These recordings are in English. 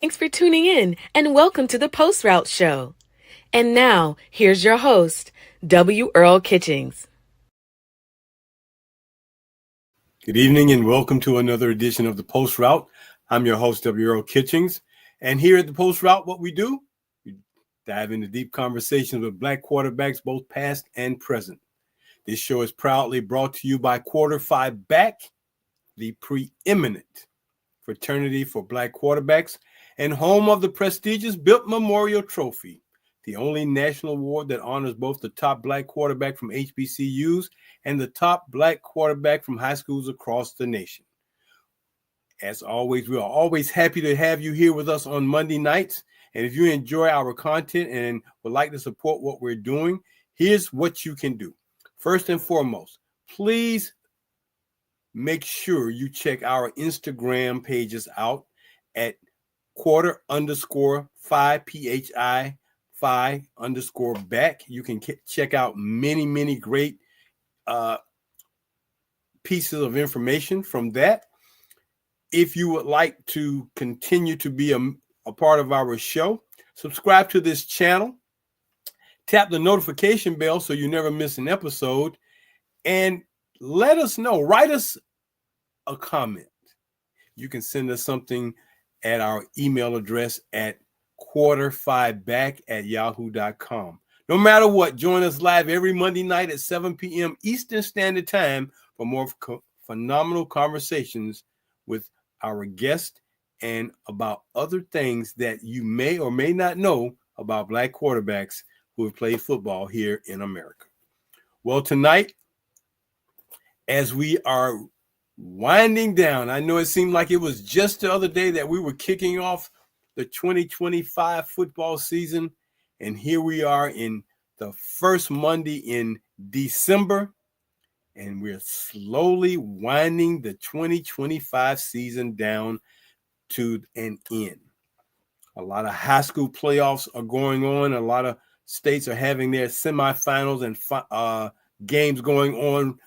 Thanks for tuning in and welcome to the Post Route Show. And now, here's your host, W. Earl Kitchings. Good evening and welcome to another edition of the Post Route. I'm your host, W. Earl Kitchings. And here at the Post Route, what we do, we dive into deep conversations with Black quarterbacks, both past and present. This show is proudly brought to you by Quarter Five Back, the preeminent fraternity for Black quarterbacks and home of the prestigious BIP Memorial Trophy, the only national award that honors both the top Black quarterback from HBCUs and the top Black quarterback from high schools across the nation. As always, we are always happy to have you here with us on Monday nights. And if you enjoy our content and would like to support what we're doing, here's what you can do. First and foremost, please make sure you check our Instagram pages out at quarter_5 PHI 5_back. You can check out many great pieces of information from that. If you would like to continue to be a part of our show, subscribe to this channel, tap the notification bell so you never miss an episode, and let us know. Write us a comment. You can send us something at our email address at quarter5back@yahoo.com. No matter what, join us live every Monday night at 7 p.m. Eastern Standard Time for more phenomenal conversations with our guest and about other things that you may or may not know about Black quarterbacks who have played football here in America. Well, tonight, as we are winding down, I know it seemed like it was just the other day that we were kicking off the 2025 football season, and here we are in the first Monday in December, and we're slowly winding the 2025 season down to an end. A lot of high school playoffs are going on. A lot of states are having their semifinals and games going on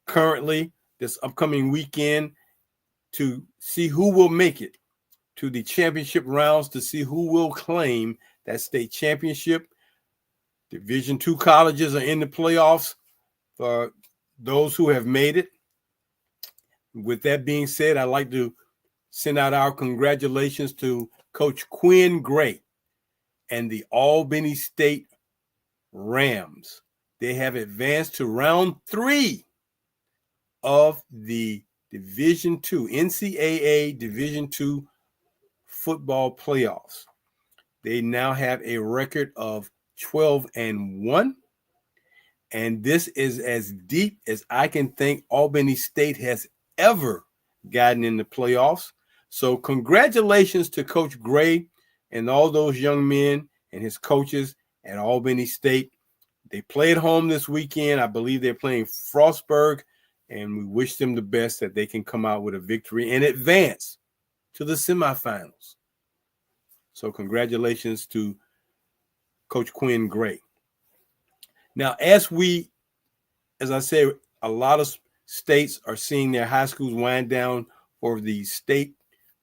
currently this upcoming weekend to see who will make it to the championship rounds, to see who will claim that state championship. Division II colleges are in the playoffs for those who have made it. With that being said, I'd like to send out our congratulations to Coach Quinn Gray and the Albany State Rams. They have advanced to round 3 of the Division II, NCAA Division II football playoffs. They now have a record of 12-1, and this is as deep as I can think Albany State has ever gotten in the playoffs. So congratulations to Coach Gray and all those young men and his coaches at Albany State. They played home this weekend. I believe they're playing Frostburg, and we wish them the best that they can come out with a victory and advance to the semifinals. So congratulations to Coach Quinn Gray. Now, as I said, a lot of states are seeing their high schools wind down for the state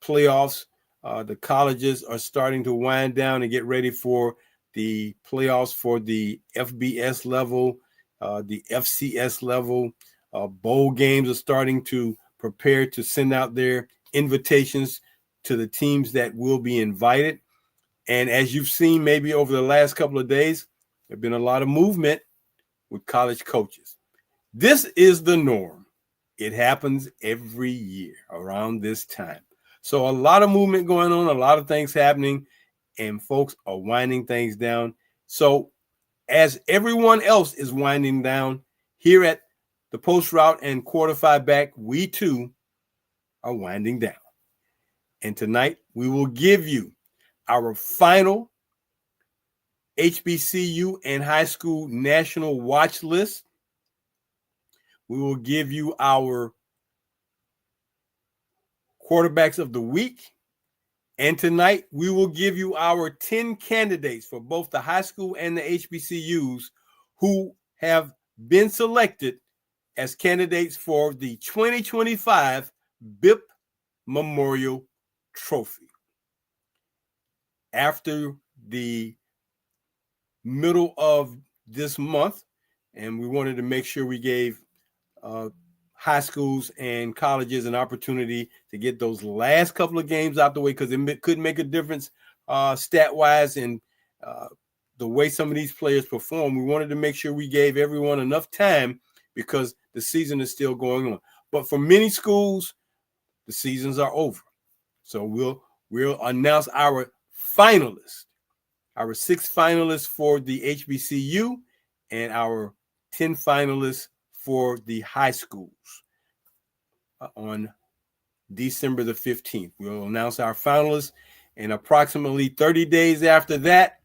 playoffs. The colleges are starting to wind down and get ready for the playoffs for the FBS level, the FCS level. Bowl games are starting to prepare to send out their invitations to the teams that will be invited. And as you've seen maybe over the last couple of days, there's been a lot of movement with college coaches. This is the norm. It happens every year around this time. So a lot of movement going on, a lot of things happening, and folks are winding things down. So as everyone else is winding down, here at the Post Route and Quarter Five Back, we too are winding down. And tonight we will give you our final HBCU and high school national watch list. We will give you our quarterbacks of the week. And tonight we will give you our 10 candidates for both the high school and the HBCUs who have been selected as candidates for the 2025 BIP Memorial Trophy. after the middle of this month, and we wanted to make sure we gave high schools and colleges an opportunity to get those last couple of games out the way, because it could make a difference stat-wise and the way some of these players perform. We wanted to make sure we gave everyone enough time because the season is still going on. But for many schools, the seasons are over. So we'll announce our finalists, our 6 finalists for the HBCU and our 10 finalists for the high schools on December the 15th. We'll announce our finalists, and approximately 30 days after that,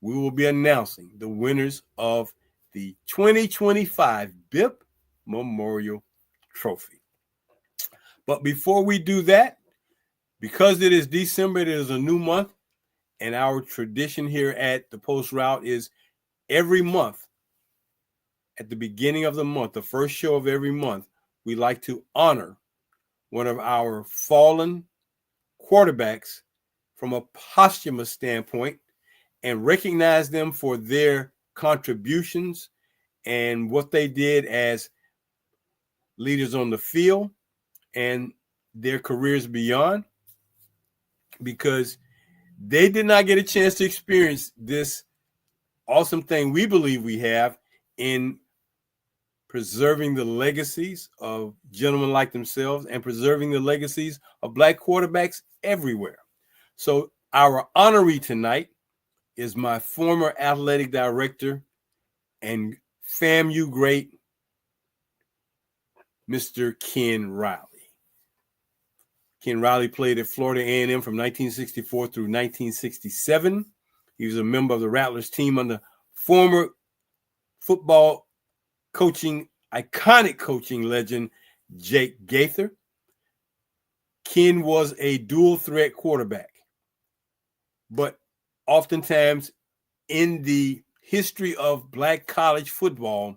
we will be announcing the winners of the 2025 BIP Memorial Trophy. But before we do that, because it is December, it is a new month, and our tradition here at the Post Route is every month, at the beginning of the month, the first show of every month, we like to honor one of our fallen quarterbacks from a posthumous standpoint and recognize them for their contributions and what they did as leaders on the field and their careers beyond, because they did not get a chance to experience this awesome thing we believe we have in preserving the legacies of gentlemen like themselves and preserving the legacies of Black quarterbacks everywhere. So our honoree tonight is my former athletic director and FAMU great, Mr. Ken Riley. Ken Riley played at Florida A&M from 1964 through 1967. He was a member of the Rattlers team under former football iconic coaching legend, Jake Gaither. Ken was a dual threat quarterback, but oftentimes in the history of Black college football,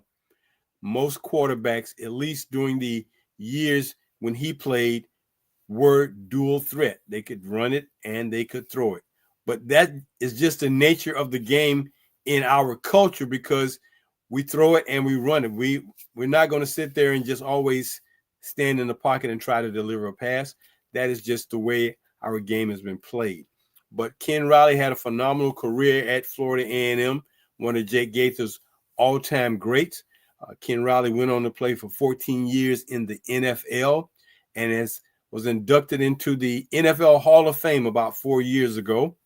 most quarterbacks, at least during the years when he played, were dual threat. They could run it and they could throw it. But that is just the nature of the game in our culture, because we throw it and we run it. We're not going to sit there and just always stand in the pocket and try to deliver a pass. That is just the way our game has been played. But Ken Riley had a phenomenal career at Florida A&M, one of Jake Gaither's all-time greats. Ken Riley went on to play for 14 years in the NFL and was inducted into the NFL Hall of Fame about 4 years ago.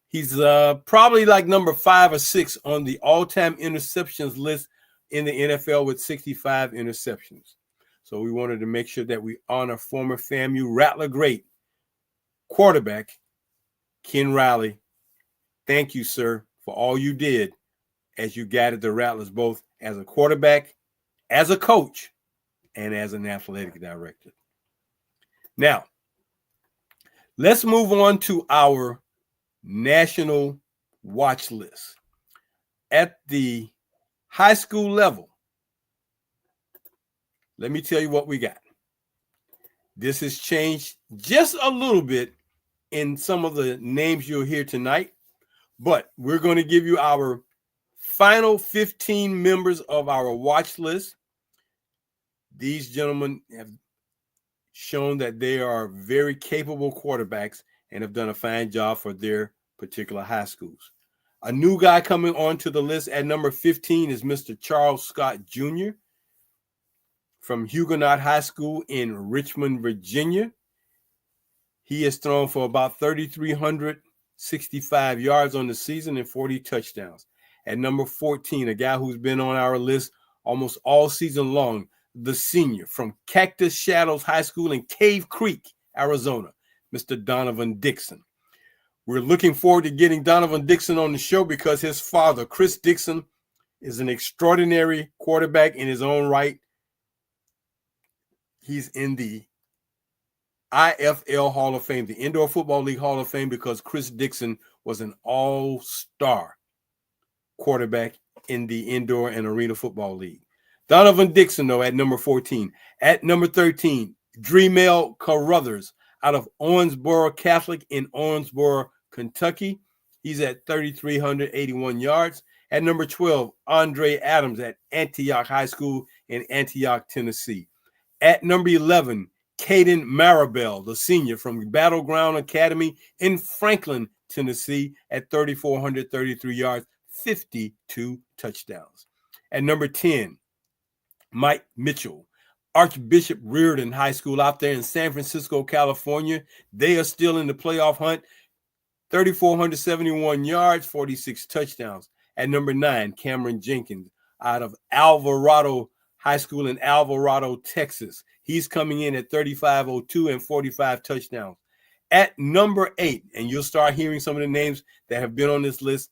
He's probably like number 5 or 6 on the all-time interceptions list in the NFL with 65 interceptions. So we wanted to make sure that we honor former FAMU Rattler great quarterback, Ken Riley. Thank you, sir, for all you did as you guided the Rattlers both as a quarterback, as a coach, and as an athletic director. Now, let's move on to our national watch list. At the high school level, let me tell you what we got. This has changed just a little bit in some of the names you'll hear tonight, but we're going to give you our final 15 members of our watch list. These gentlemen have shown that they are very capable quarterbacks and have done a fine job for their particular high schools. A new guy coming onto the list at number 15 is Mr. Charles Scott Jr. from Huguenot High School in Richmond, Virginia. He has thrown for about 3,365 yards on the season and 40 touchdowns. At number 14, a guy who's been on our list almost all season long, the senior from Cactus Shadows High School in Cave Creek, Arizona, Mr. Donovan Dixon. We're looking forward to getting Donovan Dixon on the show because his father, Chris Dixon, is an extraordinary quarterback in his own right. He's in the IFL Hall of Fame, the Indoor Football League Hall of Fame, because Chris Dixon was an all-star quarterback in the Indoor and Arena Football League. Donovan Dixon, though, at number 14. At number 13, Dremel Carruthers out of Owensboro Catholic in Owensboro, Kentucky. He's at 3,381 yards. At number 12, Andre Adams at Antioch High School in Antioch, Tennessee. At number 11, Caden Maribel, the senior from Battleground Academy in Franklin, Tennessee, at 3,433 yards, 52 touchdowns. At number 10, Mike Mitchell, Archbishop Riordan High School out there in San Francisco, California. They are still in the playoff hunt. 3,471 yards, 46 touchdowns. At number 9, Cameron Jenkins out of Alvarado High School in Alvarado, Texas. He's coming in at 3,502 and 45 touchdowns. At number 8, and you'll start hearing some of the names that have been on this list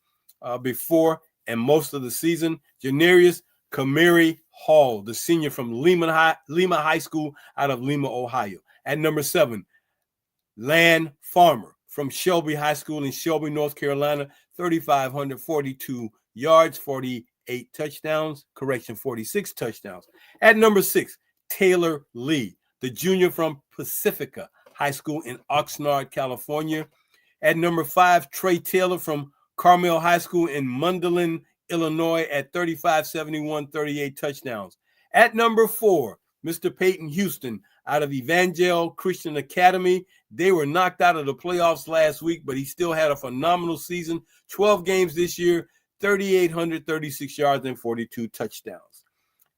before and most of the season, Janarius Kamiri Hall, the senior from Lima High School out of Lima, Ohio. At number 7, Lan Farmer from Shelby High School in Shelby, North Carolina, 3,542 yards, 46 touchdowns. At number 6, Taylor Lee, the junior from Pacifica High School in Oxnard, California. At number 5, Trey Taylor from Carmel High School in Mundelein, Illinois, at 3,571, 38 touchdowns. At number 4, Mr. Peyton Houston out of Evangel Christian Academy. They were knocked out of the playoffs last week, but he still had a phenomenal season. 12 games this year, 3,836 yards and 42 touchdowns.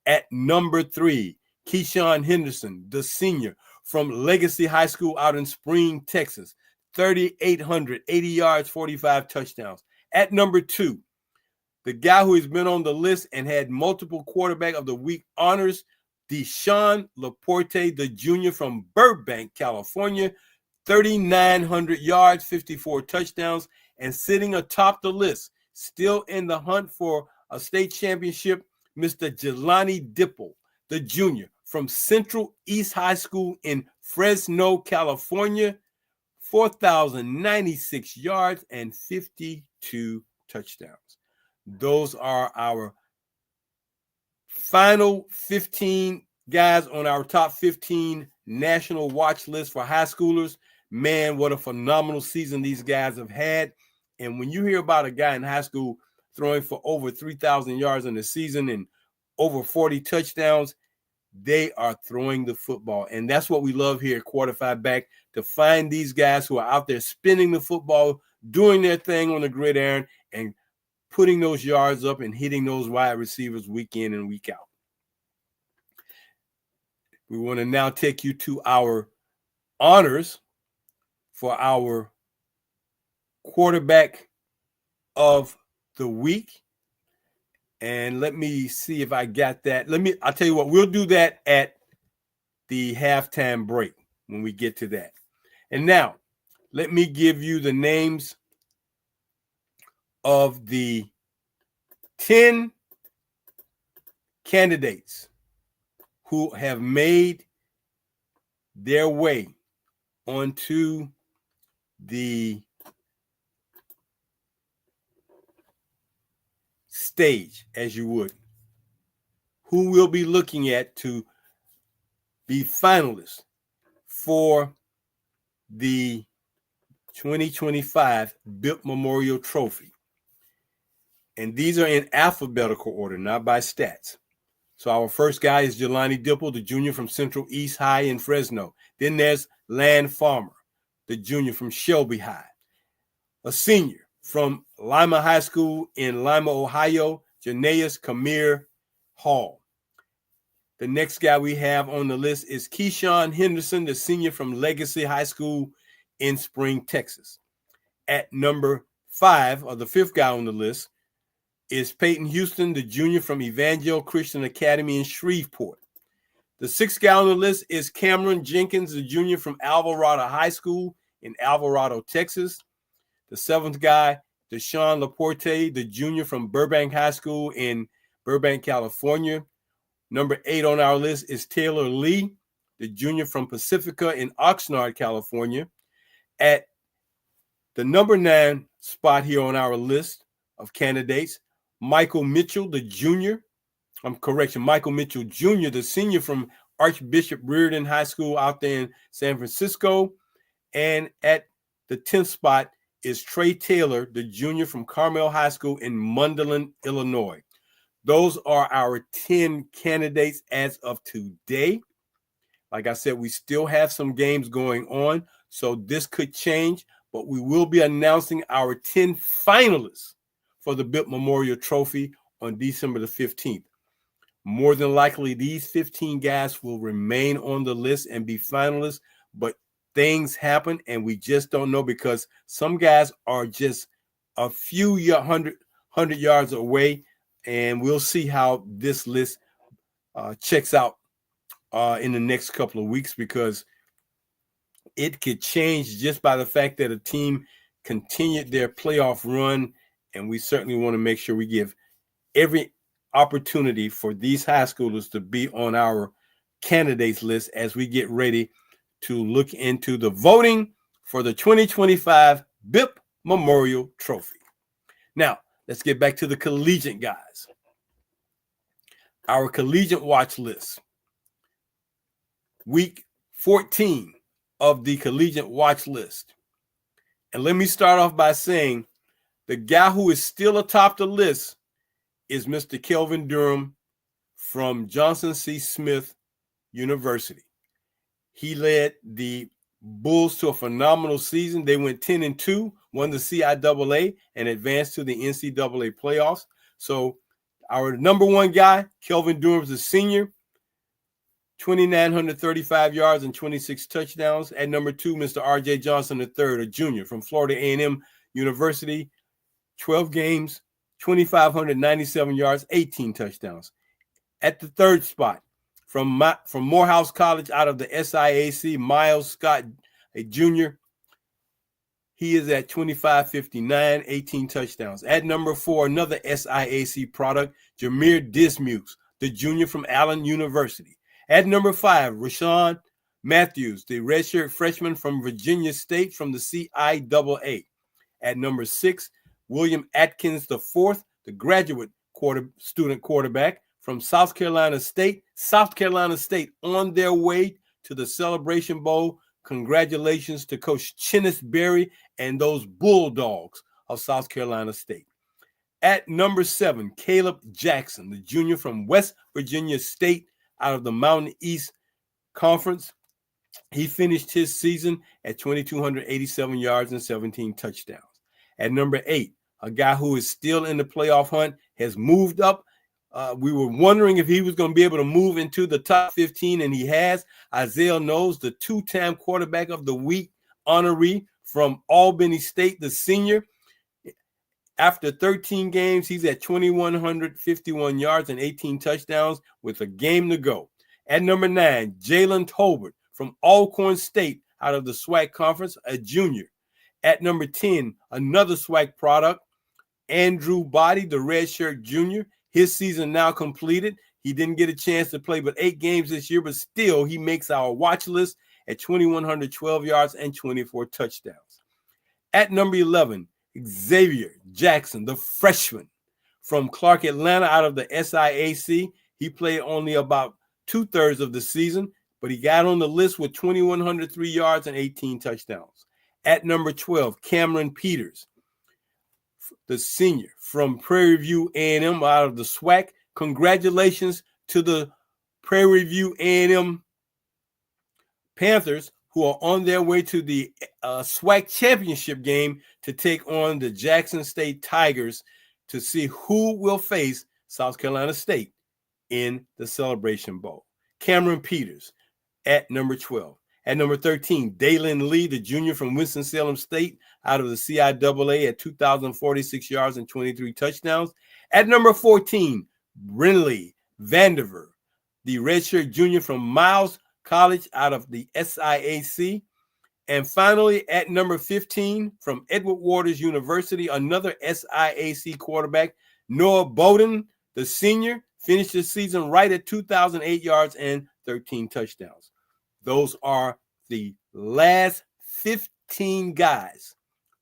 At number 3, Keyshawn Henderson, the senior from Legacy High School out in Spring, Texas, 3,880 yards, 45 touchdowns. At number 2, the guy who has been on the list and had multiple quarterback of the week honors, Deshaun Laporte, the junior from Burbank, California, 3,900 yards, 54 touchdowns, and sitting atop the list, still in the hunt for a state championship, Mr. Jelani Dipple, the junior from Central East High School in Fresno, California, 4,096 yards and 52 touchdowns. Those are our final 15 guys on our top 15 national watch list for high schoolers. Man, what a phenomenal season these guys have had. And when you hear about a guy in high school throwing for over 3,000 yards in the season and over 40 touchdowns, they are throwing the football. And that's what we love here at Quarterfive Back, to find these guys who are out there spinning the football, doing their thing on the gridiron, and putting those yards up and hitting those wide receivers week in and week out. We want to now take you to our honors for our quarterback of the week. And let me see if I got that. I'll tell you what, we'll do that at the halftime break when we get to that. And now, let me give you the names of the 10 candidates who have made their way onto the stage, as you would, who we'll be looking at to be finalists for the 2025 BIP Memorial Trophy. And these are in alphabetical order, not by stats. So our first guy is Jelani Dipple, the junior from Central East High in Fresno. Then there's Lan Farmer, the junior from Shelby High. A senior from Lima High School in Lima, Ohio, Janaeus Kamir Hall. The next guy we have on the list is Keyshawn Henderson, the senior from Legacy High School in Spring, Texas. At number 5, or the 5th guy on the list, is Peyton Houston, the junior from Evangel Christian Academy in Shreveport. The 6th guy on the list is Cameron Jenkins, the junior from Alvarado High School in Alvarado, Texas. The 7th guy, Deshaun Laporte, the junior from Burbank High School in Burbank, California. Number 8 on our list is Taylor Lee, the junior from Pacifica in Oxnard, California. At the number 9 spot here on our list of candidates, Michael Mitchell, the junior. Michael Mitchell Jr., the senior from Archbishop Riordan High School out there in San Francisco. And at the 10th spot is Trey Taylor, the junior from Carmel High School in Mundelein, Illinois. Those are our 10 candidates as of today. Like I said, we still have some games going on, so this could change, but we will be announcing our 10 finalists for the BIP Memorial Trophy on December the 15th. More than likely, these 15 guys will remain on the list and be finalists, but things happen, and we just don't know because some guys are just a few hundred yards away, and we'll see how this list checks out in the next couple of weeks, because it could change just by the fact that a team continued their playoff run, and we certainly want to make sure we give every opportunity for these high schoolers to be on our candidates list as we get ready to look into the voting for the 2025 BIP Memorial Trophy. Now, let's get back to the collegiate guys. Our collegiate watch list. Week 14 of the collegiate watch list. And let me start off by saying the guy who is still atop the list is Mr. Kelvin Durham from Johnson C. Smith University. He led the Bulls to a phenomenal season. They went 10-2, won the CIAA, and advanced to the NCAA playoffs. So our number one guy, Kelvin Durham, is a senior, 2,935 yards and 26 touchdowns. At number two, Mr. R.J. Johnson III, a junior from Florida A&M University, 12 games, 2,597 yards, 18 touchdowns. At the third spot, from Morehouse College out of the SIAC, Miles Scott, a junior, he is at 2,559, 18 touchdowns. At number four, another SIAC product, Jameer Dismukes, the junior from Allen University. At number five, Rashawn Matthews, the redshirt freshman from Virginia State from the CIAA. At number six, William Atkins IV, the graduate student quarterback from South Carolina State. South Carolina State on their way to the Celebration Bowl. Congratulations to Coach Chennis Berry and those Bulldogs of South Carolina State. At number seven, Caleb Jackson, the junior from West Virginia State out of the Mountain East Conference. He finished his season at 2,287 yards and 17 touchdowns. At number eight, a guy who is still in the playoff hunt, has moved up. We were wondering if he was going to be able to move into the top 15, and he has. Isaiah Knowles, the two-time quarterback of the week honoree from Albany State, the senior. After 13 games, he's at 2,151 yards and 18 touchdowns with a game to go. At number nine, Jalen Tolbert from Alcorn State out of the SWAC Conference, a junior. At number 10, another SWAC product, Andrew Body, the redshirt junior. His season now completed. He didn't get a chance to play but 8 games this year, but still he makes our watch list at 2,112 yards and 24 touchdowns. At number 11, Xavier Jackson, the freshman from Clark Atlanta out of the SIAC. He played only about 2/3 of the season, but he got on the list with 2,103 yards and 18 touchdowns. At number 12, Cameron Peters, the senior from Prairie View A&M out of the SWAC. Congratulations to the Prairie View A&M Panthers, who are on their way to the SWAC championship game to take on the Jackson State Tigers to see who will face South Carolina State in the Celebration Bowl. Cameron Peters at number 12. At number 13, Dalen Lee, the junior from Winston-Salem State out of the CIAA at 2,046 yards and 23 touchdowns. At number 14, Brinley Vandiver, the redshirt junior from Miles College out of the SIAC. And finally, at number 15, from Edward Waters University, another SIAC quarterback, Noah Bowden, the senior, finished the season right at 2,008 yards and 13 touchdowns. Those are the last 15 guys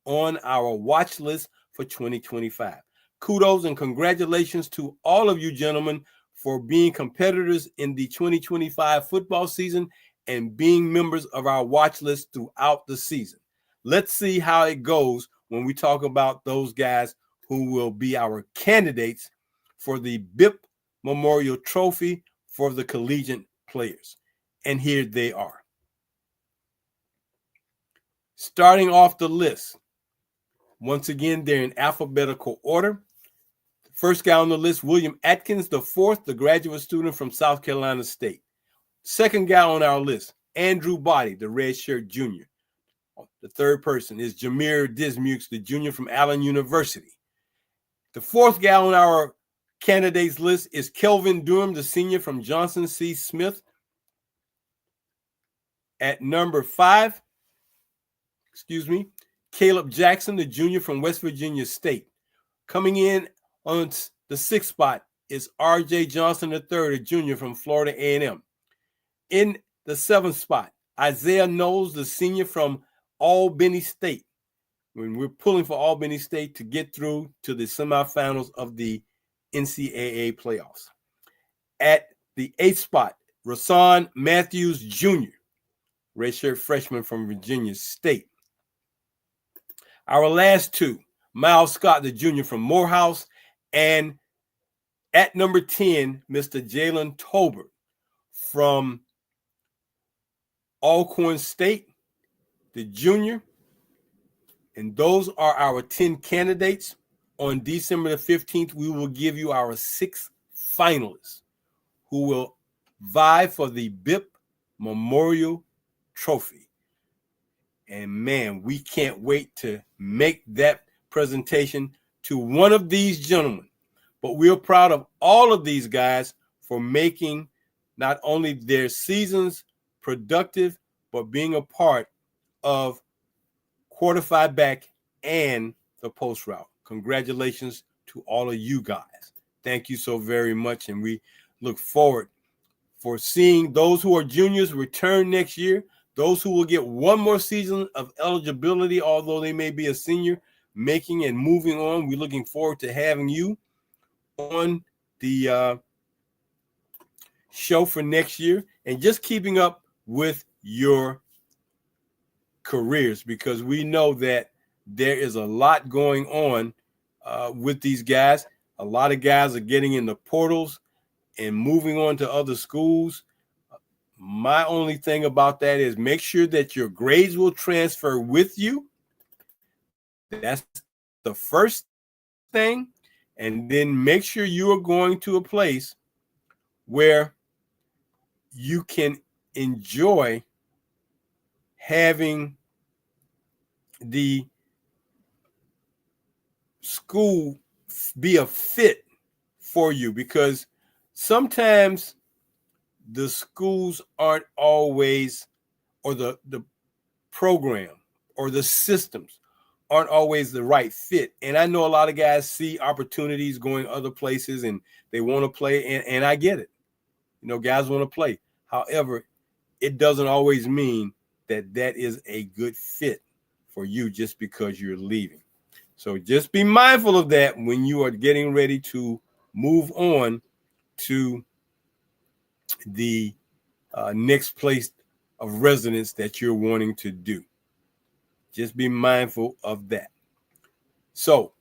on our watch list for 2025. Kudos and congratulations to all of you gentlemen for being competitors in the 2025 football season and being members of our watch list throughout the season. Let's see how it goes when we talk about those guys who will be our candidates for the BIP Memorial Trophy for the collegiate players. And here they are. Starting off the list, once again, they're in alphabetical order. The first guy on the list, William Atkins, the fourth, the graduate student from South Carolina State. Second guy on our list, Andrew Body, the redshirt junior. The third person is Jameer Dismukes, the junior from Allen University. The fourth guy on our candidates list is Kelvin Durham, the senior from Johnson C. Smith. At number 5, Caleb Jackson, the junior from West Virginia State. Coming in on the 6th spot is R.J. Johnson III, a junior from Florida A&M. In the 7th spot, Isaiah Knowles, the senior from Albany State. When we're pulling for Albany State to get through to the semifinals of the NCAA playoffs. At the 8th spot, Rasan Matthews Jr., redshirt freshman from Virginia State. Our last two, Miles Scott, the junior from Morehouse, and at number 10, Mr. Jalen Tolbert from Alcorn State, the junior. And those are our 10 candidates. On December the 15th, we will give you our 6 finalists who will vie for the BIP Memorial Trophy. And man, we can't wait to make that presentation to one of these gentlemen. But we're proud of all of these guys for making not only their seasons productive, but being a part of quarterfinal back and the post route. Congratulations to all of you guys. Thank you so very much. And we look forward for seeing those who are juniors return next year, those who will get one more season of eligibility, although they may be a senior, making and moving on. We're looking forward to having you on the show for next year and just keeping up with your careers, because we know that there is a lot going on with these guys. A lot of guys are getting in the portals and moving on to other schools. My only thing about that is make sure that your grades will transfer with you. That's the first thing. And then make sure you are going to a place where you can enjoy having the school be a fit for you, because sometimes the schools aren't always, or the program or the systems aren't always the right fit. And I know a lot of guys see opportunities going other places and they want to play, and I get it. You know, guys want to play. However, it doesn't always mean that that is a good fit for you just because you're leaving. So just be mindful of that when you are getting ready to move on to the next place of residence that you're wanting to do. Just be mindful of that. So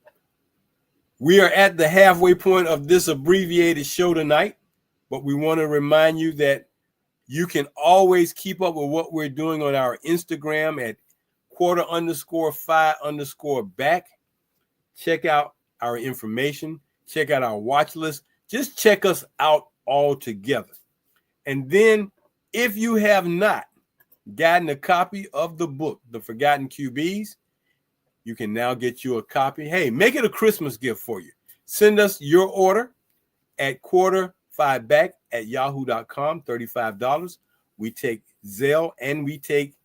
we are at the halfway point of this abbreviated show tonight, but we want to remind you that you can always keep up with what we're doing on our Instagram at _5_back. Check out our information. Check out our watch list. Just check us out all together. And then if you have not gotten a copy of the book, The Forgotten QBs, you can now get you a copy. Hey, make it a Christmas gift for you. Send us your order at _5back@yahoo.com, $35. We take Zelle and we take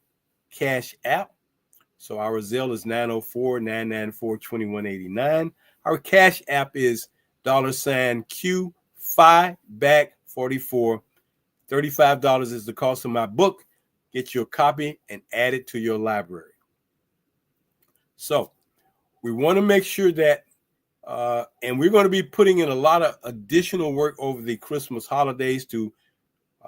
Cash App. So our Zelle is 904-994-2189. Our Cash App is $Q5back44. $35 is the cost of my book. Get your copy and add it to your library. So we want to make sure that, and we're going to be putting in a lot of additional work over the Christmas holidays to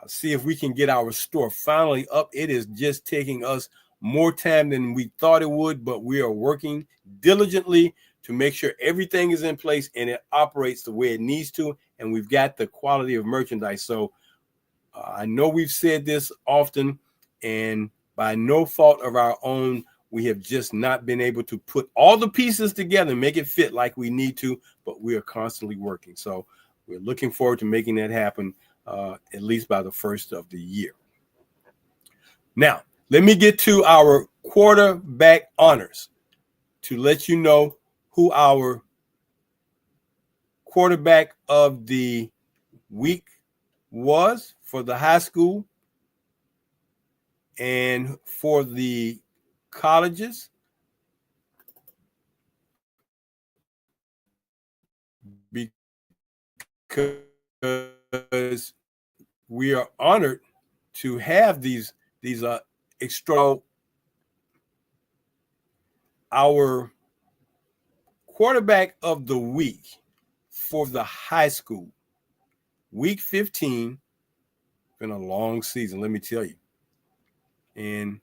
see if we can get our store finally up. It is just taking us more time than we thought it would, but we are working diligently to make sure everything is in place and it operates the way it needs to, and we've got the quality of merchandise. So I know we've said this often, and by no fault of our own, we have just not been able to put all the pieces together and make it fit like we need to, but we are constantly working. So we're looking forward to making that happen, at least by the first of the year. Now, let me get to our quarterback honors to let you know who our quarterback of the week was for the high school and for the colleges. Because we are honored to have these extra. Our quarterback of the week for the high school, week 15, been a long season, let me tell you. And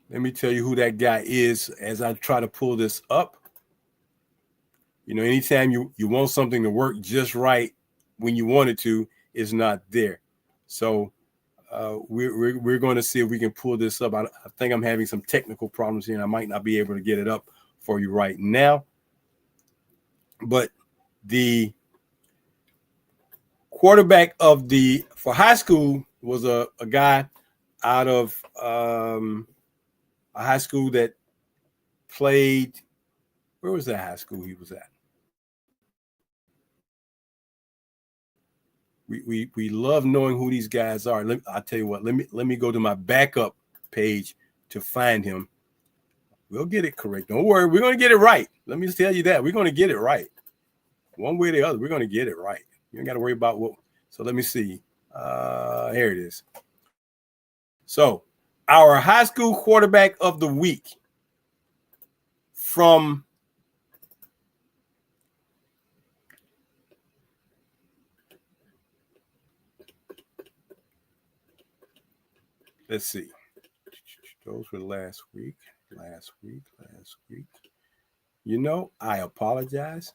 let me tell you who that guy is as I try to pull this up. You know, anytime you want something to work just right when you want it to, it's not there. So we're going to see if we can pull this up. I think I'm having some technical problems here, and I might not be able to get it up for you right now. But the quarterback for high school was a guy out of a high school that played. Where was that high school he was at? We love knowing who these guys are. I'll tell you what. Let me go to my backup page to find him. We'll get it correct. Don't worry. We're going to get it right. Let me just tell you that. We're going to get it right. One way or the other, we're going to get it right. You ain't got to worry about what. So let me see. Here it is. So our high school quarterback of the week from let's see. Those were last week. You know, I apologize.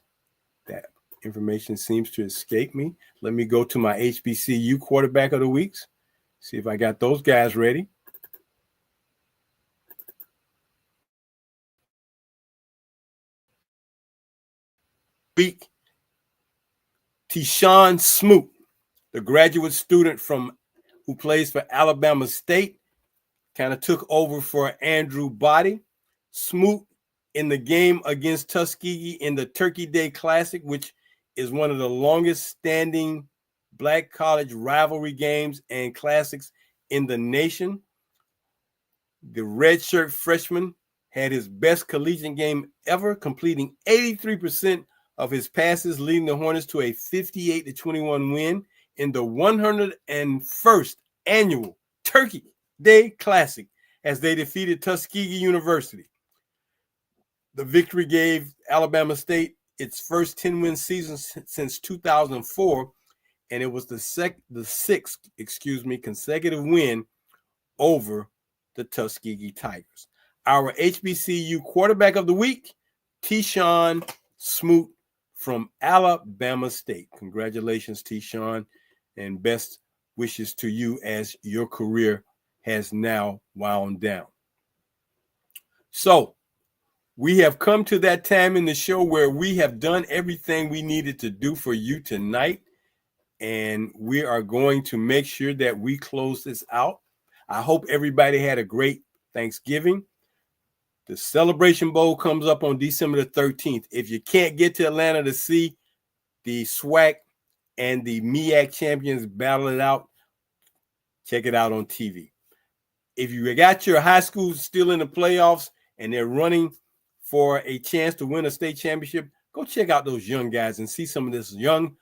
That information seems to escape me. Let me go to my HBCU quarterback of the weeks. See if I got those guys ready. Week, Tyshawn Smoot, the graduate student who plays for Alabama State, kind of took over for Andrew Body. Smoot in the game against Tuskegee in the Turkey Day Classic, which is one of the longest standing Black college rivalry games and classics in the nation. The redshirt freshman had his best collegiate game ever, completing 83% of his passes, leading the Hornets to a 58-21 win in the 101st annual Turkey Day Classic as they defeated Tuskegee University. The victory gave Alabama State its first 10-win season since 2004, and it was the sixth consecutive win over the Tuskegee Tigers. Our HBCU quarterback of the week, Tyshawn Smoot from Alabama State. Congratulations, Tyshawn, and best wishes to you as your career has now wound down. So we have come to that time in the show where we have done everything we needed to do for you tonight, and we are going to make sure that we close this out. I hope everybody had a great Thanksgiving. The Celebration Bowl comes up on December the 13th. If you can't get to Atlanta to see the SWAC and the MEAC champions battle it out, check it out on TV. If you got your high school still in the playoffs and they're running for a chance to win a state championship, go check out those young guys and see some of this young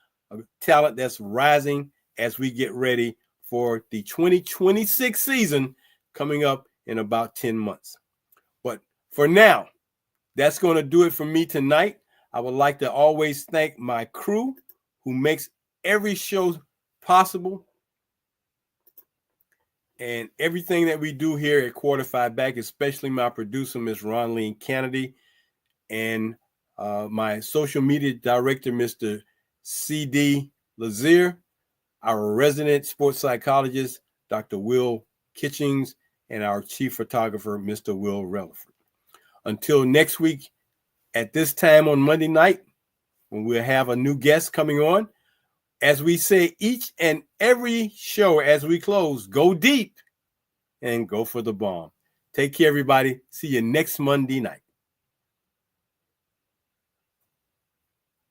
talent that's rising as we get ready for the 2026 season coming up in about 10 months. But for now, that's going to do it for me tonight. I would like to always thank my crew who makes every show possible. And everything that we do here at Quarter Five Back, especially my producer, Ms. Ronleen Kennedy, and my social media director, Mr. C.D. Lazier, our resident sports psychologist, Dr. Will Kitchings, and our chief photographer, Mr. Will Relaford. Until next week at this time on Monday night, when we'll have a new guest coming on, as we say each and every show as we close, go deep and go for the bomb. Take care, everybody. See you next Monday night.